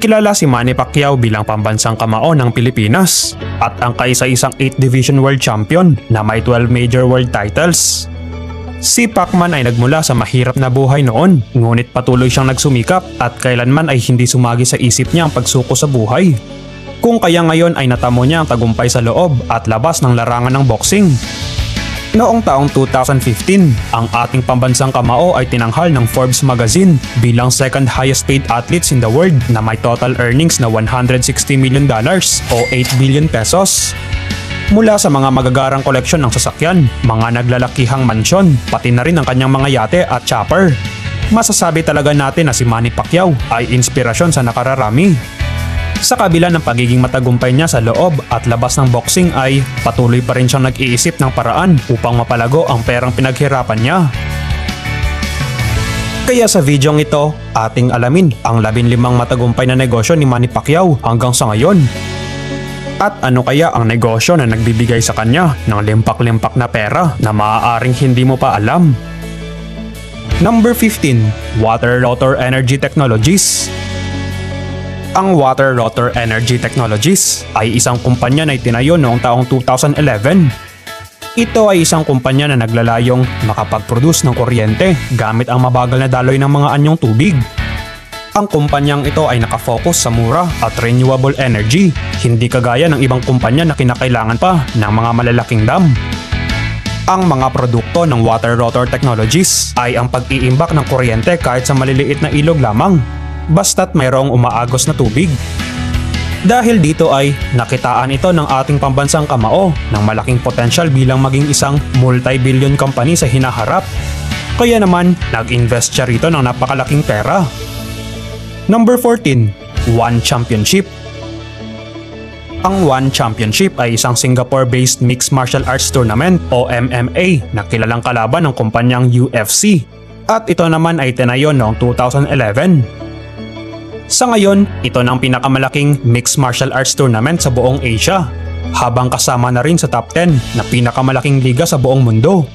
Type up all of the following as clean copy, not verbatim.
Kilala si Manny Pacquiao bilang pambansang kamao ng Pilipinas at ang kaisa-isang 8 Division World Champion na may 12 major world titles. Si Pacman ay nagmula sa mahirap na buhay noon, ngunit patuloy siyang nagsumikap at kailanman ay hindi sumagi sa isip niya ang pagsuko sa buhay. Kung kaya ngayon ay natamo niya ang tagumpay sa loob at labas ng larangan ng boxing. Noong taong 2015, ang ating pambansang kamao ay tinanghal ng Forbes magazine bilang second highest paid athletes in the world na may total earnings na $160 million o 8 billion pesos. Mula sa mga magagarang koleksyon ng sasakyan, mga naglalakihang mansyon, pati na rin ang kanyang mga yate at chopper. Masasabi talaga natin na si Manny Pacquiao ay inspirasyon sa nakararami. Sa kabila ng pagiging matagumpay niya sa loob at labas ng boxing ay patuloy pa rin siyang nag-iisip ng paraan upang mapalago ang perang pinaghirapan niya. Kaya sa videong ito, ating alamin ang 15 matagumpay na negosyo ni Manny Pacquiao hanggang sa ngayon. At ano kaya ang negosyo na nagbibigay sa kanya ng limpak-limpak na pera na maaaring hindi mo pa alam? Number 15. Water Rotor Energy Technologies. Ang Water Rotor Energy Technologies ay isang kumpanya na itinayo noong taong 2011. Ito ay isang kumpanya na naglalayong makapag-produce ng kuryente gamit ang mabagal na daloy ng mga anyong tubig. Ang kumpanyang ito ay nakafocus sa mura at renewable energy, hindi kagaya ng ibang kumpanya na kinakailangan pa ng mga malalaking dam. Ang mga produkto ng Water Rotor Technologies ay ang pag-iimbak ng kuryente kahit sa maliliit na ilog lamang, basta't mayroong umaagos na tubig. Dahil dito ay nakitaan ito ng ating pambansang kamao ng malaking potensyal bilang maging isang multi-billion company sa hinaharap. Kaya naman nag-invest siya rito ng napakalaking pera. Number 14. One Championship. Ang One Championship ay isang Singapore-based mixed martial arts tournament o MMA na kilalang kalaban ng kumpanyang UFC. At ito naman ay tinayo noong 2011. Sa ngayon, ito na ang pinakamalaking mixed martial arts tournament sa buong Asia, habang kasama na rin sa top 10 na pinakamalaki liga sa buong mundo.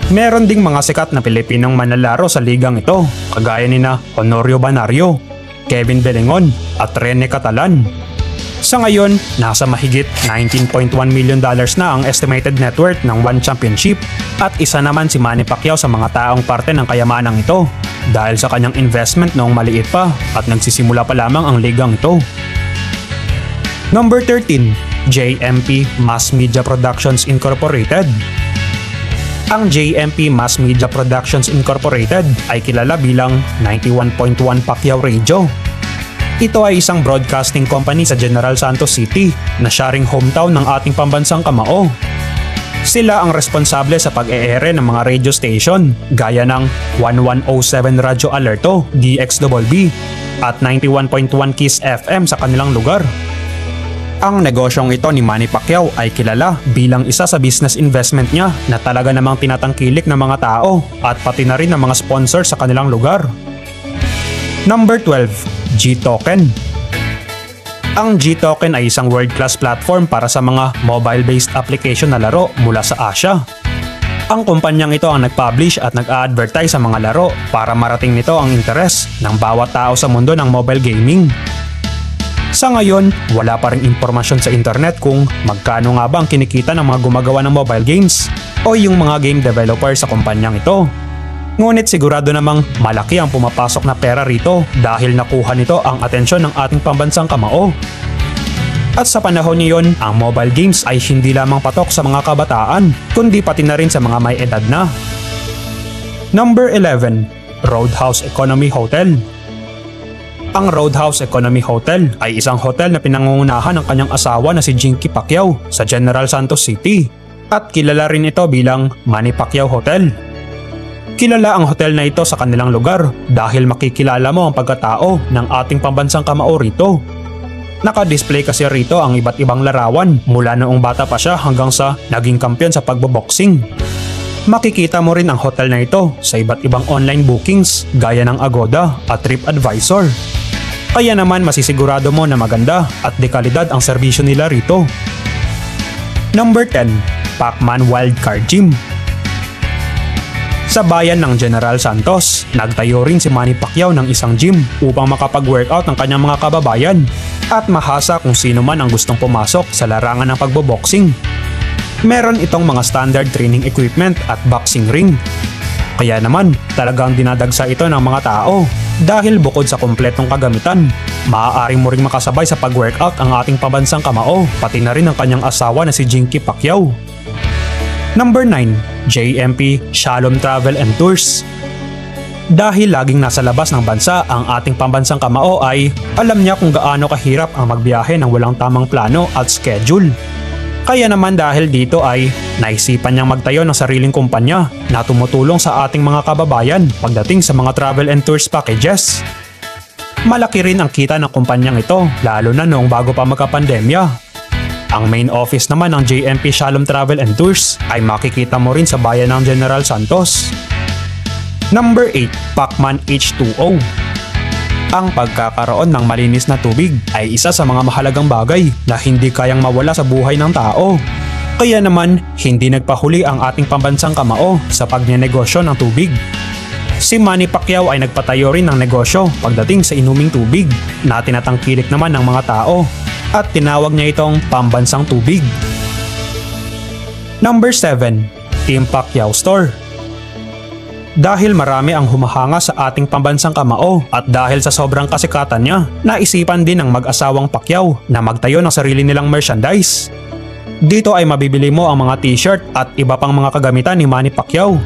Meron ding mga sikat na Pilipinong manlalaro sa ligang ito, kagaya nina Honorio Banario, Kevin Belengon at Rene Catalan. Sa ngayon, nasa mahigit $19.1 million na ang estimated net worth ng One Championship at isa naman si Manny Pacquiao sa mga taong parte ng kayamanang ito dahil sa kanyang investment noong maliit pa at nagsisimula pa lamang ang ligang ito. Number 13. JMP Mass Media Productions Incorporated. Ang JMP Mass Media Productions Incorporated ay kilala bilang 91.1 Pacquiao Radio. Ito ay isang broadcasting company sa General Santos City na siya ring hometown ng ating pambansang kamao. Sila ang responsable sa pag-e-ere ng mga radio station gaya ng 1107 Radyo Alerto DXBB at 91.1 Kiss FM sa kanilang lugar. Ang negosyong ito ni Manny Pacquiao ay kilala bilang isa sa business investment niya na talaga namang tinatangkilik ng mga tao at pati na rin ng mga sponsor sa kanilang lugar. Number 12. G-Token. Ang G-Token ay isang world-class platform para sa mga mobile-based application na laro mula sa Asia. Ang kumpanyang ito ang nag-publish at nag-a-advertise sa mga laro para marating nito ang interes ng bawat tao sa mundo ng mobile gaming. Sa ngayon, wala pa ring impormasyon sa internet kung magkano nga ba ang kinikita ng mga gumagawa ng mobile games o yung mga game developer sa kumpanyang ito. Ngunit sigurado namang malaki ang pumapasok na pera rito dahil nakuha nito ang atensyon ng ating pambansang kamao. At sa panahon niyon, ang mobile games ay hindi lamang patok sa mga kabataan, kundi pati na rin sa mga may edad na. Number 11. Roadhouse Economy Hotel. Ang Roadhouse Economy Hotel ay isang hotel na pinangungunahan ng kanyang asawa na si Jinky Pacquiao sa General Santos City at kilala rin ito bilang Manny Pacquiao Hotel. Kilala ang hotel na ito sa kanilang lugar dahil makikilala mo ang pagkatao ng ating pambansang kamao rito. Naka-display kasi rito ang iba't ibang larawan mula noong bata pa siya hanggang sa naging kampiyon sa pagboboxing. Makikita mo rin ang hotel na ito sa iba't ibang online bookings gaya ng Agoda at TripAdvisor. Kaya naman masisigurado mo na maganda at dekalidad ang serbisyo nila rito. Number 10. Pacman Wildcard Gym. Sa bayan ng General Santos, nagtayo rin si Manny Pacquiao ng isang gym upang makapag-workout ng kanyang mga kababayan at mahasa kung sino man ang gustong pumasok sa larangan ng pagboboxing. Meron itong mga standard training equipment at boxing ring. Kaya naman talagang dinadagsa ito ng mga tao dahil bukod sa kumpletong kagamitan, maaari mo ring makasabay sa pag-workout ang ating pabansang kamao pati na rin ang kanyang asawa na si Jinky Pacquiao. Number 9. JMP Shalom Travel and Tours. Dahil laging nasa labas ng bansa ang ating pambansang kamao ay alam niya kung gaano kahirap ang magbiyahe ng walang tamang plano at schedule. Kaya naman dahil dito ay naisipan niyang magtayo ng sariling kumpanya na tumutulong sa ating mga kababayan pagdating sa mga travel and tours packages. Malaki rin ang kita ng kumpanyang ito lalo na noong bago pa magkapandemya. Ang main office naman ng JMP Shalom Travel and Tours ay makikita mo rin sa bayan ng General Santos. Number 8. Pacman H2O. Ang pagkakaroon ng malinis na tubig ay isa sa mga mahalagang bagay na hindi kayang mawala sa buhay ng tao. Kaya naman, hindi nagpahuli ang ating pambansang kamao sa pagnenegosyo ng tubig. Si Manny Pacquiao ay nagpatayo rin ng negosyo pagdating sa inuming tubig na tinatangkilik naman ng mga tao at tinawag niya itong pambansang tubig. Number 7. Team Pacquiao Store. Dahil marami ang humahanga sa ating pambansang kamao at dahil sa sobrang kasikatan niya, naisipan din ng mag-asawang Pacquiao na magtayo ng sarili nilang merchandise. Dito ay mabibili mo ang mga t-shirt at iba pang mga kagamitan ni Manny Pacquiao.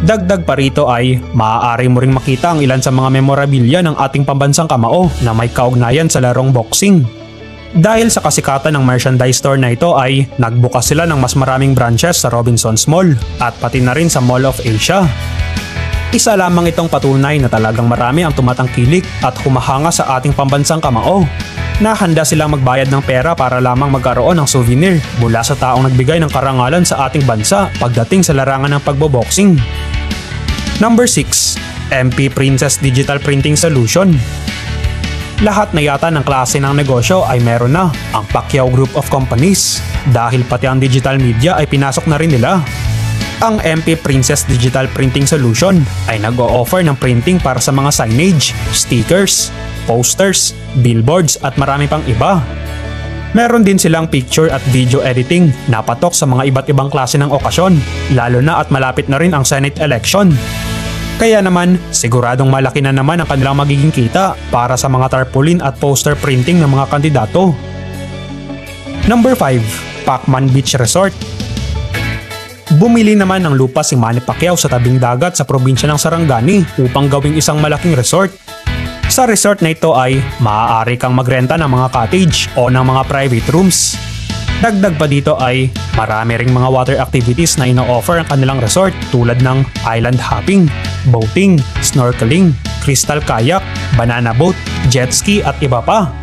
Dagdag pa rito ay maaari mo ring makita ang ilan sa mga memorabilia ng ating pambansang kamao na may kaugnayan sa larong boxing. Dahil sa kasikatan ng merchandise store na ito ay nagbukas sila ng mas maraming branches sa Robinsons Mall at pati na rin sa Mall of Asia. Isa lamang itong patunay na talagang marami ang tumatangkilik at humahanga sa ating pambansang kamao na handa silang magbayad ng pera para lamang magkaroon ng souvenir mula sa taong nagbigay ng karangalan sa ating bansa pagdating sa larangan ng pagboboxing. Number 6. MP Princess Digital Printing Solution. Lahat na yata ng klase ng negosyo ay meron na ang Pacquiao Group of Companies dahil pati ang digital media ay pinasok na rin nila. Ang MP Princess Digital Printing Solution ay nag-o-offer ng printing para sa mga signage, stickers, posters, billboards at marami pang iba. Meron din silang picture at video editing na patok sa mga iba't ibang klase ng okasyon, lalo na at malapit na rin ang Senate election. Kaya naman, siguradong malaki na naman ang kanilang magiging kita para sa mga tarpaulin at poster printing ng mga kandidato. Number 5. Pacman Beach Resort. Bumili naman ng lupa si Manny Pacquiao sa tabing dagat sa probinsya ng Sarangani upang gawing isang malaking resort. Sa resort na ito ay maaari kang magrenta ng mga cottage o ng mga private rooms. Dagdag pa dito ay marami ring mga water activities na ino-offer ang kanilang resort tulad ng island hopping, boating, snorkeling, crystal kayak, banana boat, jet ski at iba pa.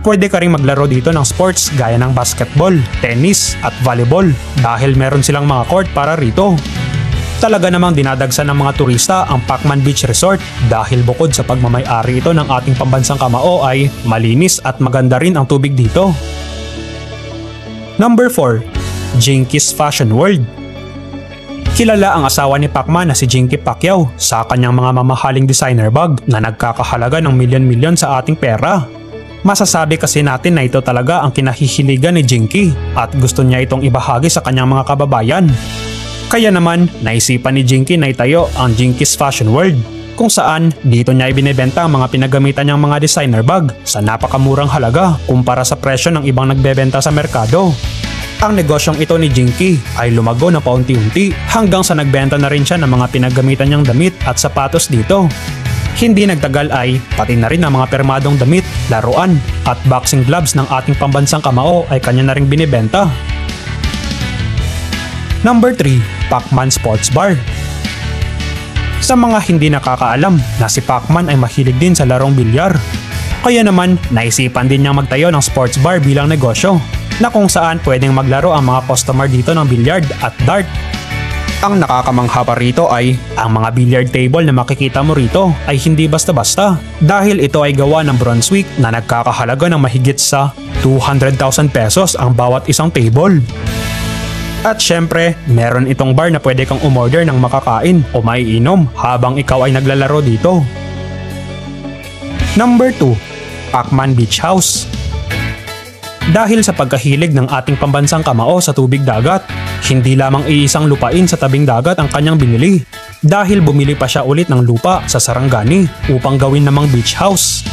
Pwede ka rin maglaro dito ng sports gaya ng basketball, tennis at volleyball dahil meron silang mga court para rito. Talaga namang dinadagsa ng mga turista ang Pacman Beach Resort dahil bukod sa pagmamay-ari ito ng ating pambansang kamao ay malinis at maganda rin ang tubig dito. Number 4. Jinky's Fashion World. Kilala ang asawa ni Pacman na si Jinky Pacquiao sa kanyang mga mamahaling designer bag na nagkakahalaga ng milyon-milyon sa ating pera. Masasabi kasi natin na ito talaga ang kinahihiligan ni Jinky at gusto niya itong ibahagi sa kanyang mga kababayan. Kaya naman, naisipan ni Jinky na itayo ang Jinky's Fashion World kung saan dito niya ibinebenta ang mga pinagamitan niyang mga designer bag sa napakamurang halaga kumpara sa presyo ng ibang nagbebenta sa merkado. Ang negosyong ito ni Jinky ay lumago na paunti-unti hanggang sa nagbenta na rin siya ng mga pinagamitan niyang damit at sapatos dito. Hindi nagtagal ay pati na rin ang mga permadong damit, laruan at boxing gloves ng ating pambansang kamao ay kanya na ring binibenta. Number 3. Pacman Sports Bar. Sa mga hindi nakakaalam na si Pacman ay mahilig din sa larong bilyar. Kaya naman naisipan din niyang magtayo ng sports bar bilang negosyo na kung saan pwedeng maglaro ang mga customer dito ng bilyard at dart. Ang nakakamangha pa rito ay ang mga billiard table na makikita mo rito ay hindi basta-basta dahil ito ay gawa ng Brunswick na nagkakahalaga ng mahigit sa 200,000 pesos ang bawat isang table. At syempre, meron itong bar na pwede kang umorder ng makakain o maiinom habang ikaw ay naglalaro dito. Number 2. Akman Beach House. Dahil sa pagkahilig ng ating pambansang kamao sa tubig dagat, hindi lamang iisang lupain sa tabing dagat ang kanyang binili. Dahil bumili pa siya ulit ng lupa sa Sarangani upang gawin namang beach house.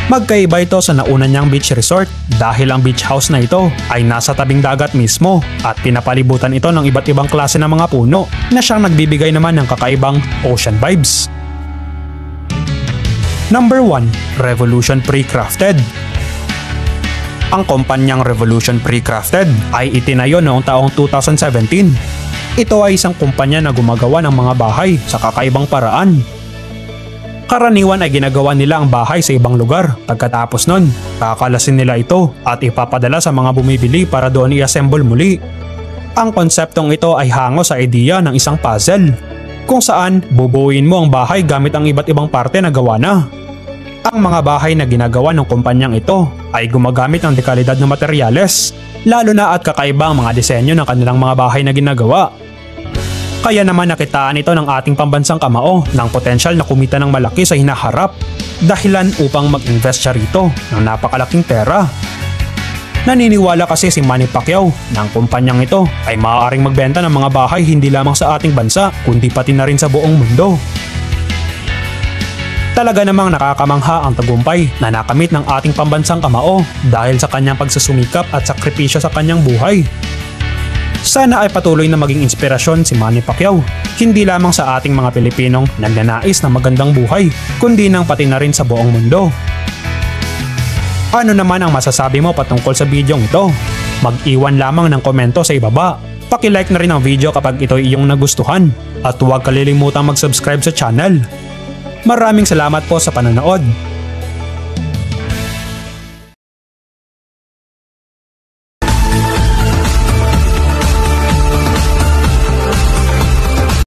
Magkaiba ito sa nauna niyang beach resort dahil ang beach house na ito ay nasa tabing dagat mismo at pinapalibutan ito ng iba't ibang klase ng mga puno na siyang nagbibigay naman ng kakaibang ocean vibes. Number 1. Revolution Pre-Crafted. Ang kumpanyang Revolution Pre-Crafted ay itinayo noong taong 2017. Ito ay isang kumpanya na gumagawa ng mga bahay sa kakaibang paraan. Karaniwan ay ginagawa nila ang bahay sa ibang lugar. Pagkatapos nun, kakalasin nila ito at ipapadala sa mga bumibili para doon i-assemble muli. Ang konseptong ito ay hango sa ideya ng isang puzzle, kung saan bubuuin mo ang bahay gamit ang iba't ibang parte na gawa na. Ang mga bahay na ginagawa ng kumpanyang ito ay gumagamit ng dekalidad na materyales, lalo na at kakaiba ang mga disenyo ng kanilang mga bahay na ginagawa. Kaya naman nakitaan ito ng ating pambansang kamao ng potensyal na kumita ng malaki sa hinaharap, dahilan upang mag-invest siya rito ng napakalaking pera. Naniniwala kasi si Manny Pacquiao na ang kumpanyang ito ay maaaring magbenta ng mga bahay hindi lamang sa ating bansa kundi pati na rin sa buong mundo. Talaga namang nakakamangha ang tagumpay na nakamit ng ating pambansang kamao dahil sa kanyang pagsusumikap at sakripisyo sa kanyang buhay. Sana ay patuloy na maging inspirasyon si Manny Pacquiao, hindi lamang sa ating mga Pilipinong nagnanais ng magandang buhay, kundi nang pati na rin sa buong mundo. Ano naman ang masasabi mo patungkol sa bidyong ito? Mag-iwan lamang ng komento sa ibaba. Paki-like na rin ang video kapag ito ay iyong nagustuhan at huwag kalilimutang mag-subscribe sa channel. Maraming salamat po sa panonood.